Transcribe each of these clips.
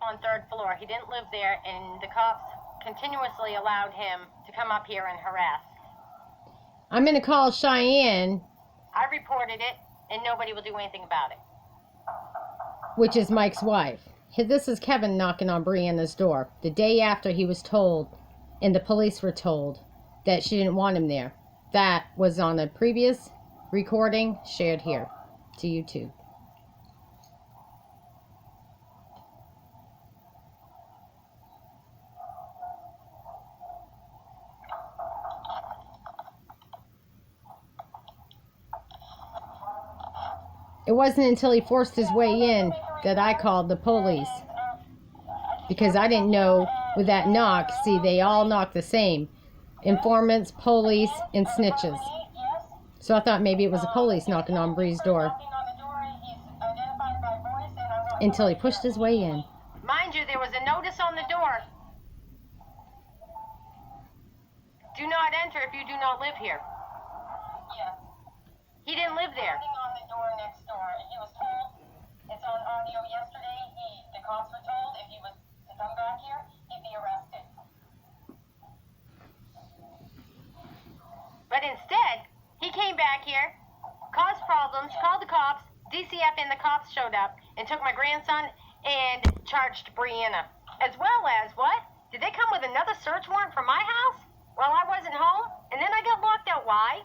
on 3rd floor. He didn't live there, and the cops continuously allowed him to come up here and harass. I'm going to call Cheyenne. I reported it, and nobody will do anything about it. Which is Mike's wife. This is Kevin knocking on Brianna's door. The day after he was told, and the police were told, that she didn't want him there. That was on a previous recording shared here to YouTube. It wasn't until he forced his way in that I called the police. Because I didn't know with that knock, see, they all knock the same. Informants, police, and snitches. So I thought maybe it was the police knocking on Bree's door. Until he pushed his way in. Mind you, there was a notice on the door. Do not enter if you do not live here. Yes. He didn't live there. On the door next door. He was told, it's on audio yesterday, the cops were told if he was to come back here, he'd be arrested. But instead, he came back here, caused problems, called the cops, DCF and the cops showed up and took my grandson and charged Brianna. As well as, what? Did they come with another search warrant for my house while I wasn't home? And then I got locked out. Why?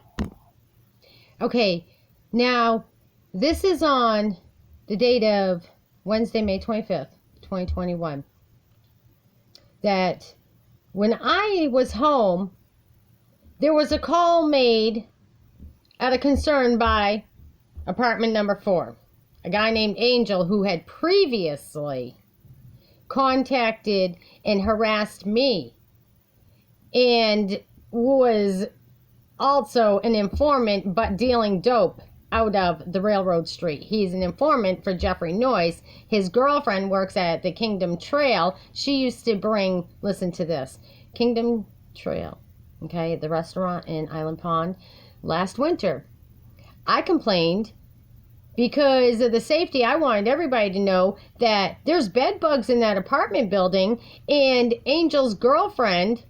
Okay, now, this is on the date of Wednesday, May 25th, 2021. That when I was home, there was a call made out of concern by apartment number 4. A guy named Angel who had previously contacted and harassed me and was also an informant but dealing dope out of the Railroad Street. He's an informant for Jeffrey Noyce. His girlfriend works at the Kingdom Trail. She used to bring, listen to this, Kingdom Trail, okay, the restaurant in Island Pond. Last winter, I complained because of the safety. I wanted everybody to know that there's bed bugs in that apartment building, and Angel's girlfriend,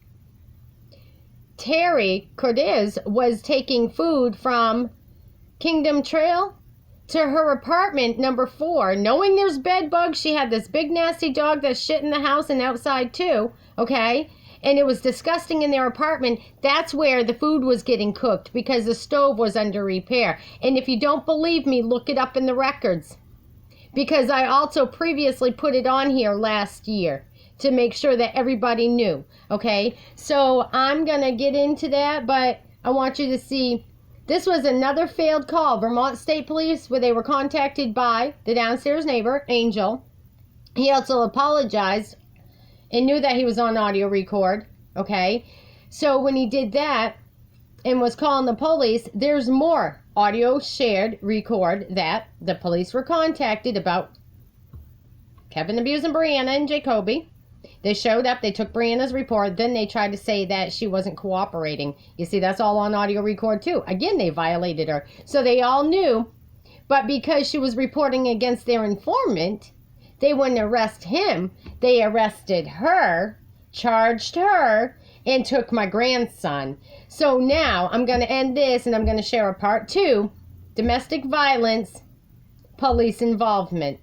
Terry Cortez, was taking food from Kingdom Trail to her apartment number 4, knowing there's bed bugs. She had this big nasty dog that's shit in the house and outside too, okay? And it was disgusting in their apartment. That's where the food was getting cooked because the stove was under repair. And if you don't believe me, look it up in the records. Because I also previously put it on here last year to make sure that everybody knew, okay? So I'm going to get into that, but I want you to see, this was another failed call, Vermont State Police, where they were contacted by the downstairs neighbor, Angel. He also apologized and knew that he was on audio record, okay? So when he did that and was calling the police, there's more audio shared record that the police were contacted about Kevin abusing Brianna and Jacoby. They showed up, they took Brianna's report, then they tried to say that she wasn't cooperating. You see, that's all on audio record too. Again, they violated her. So they all knew, but because she was reporting against their informant, they wouldn't arrest him. They arrested her, charged her, and took my grandson. So now I'm going to end this and I'm going to share a part 2, domestic violence, police involvement.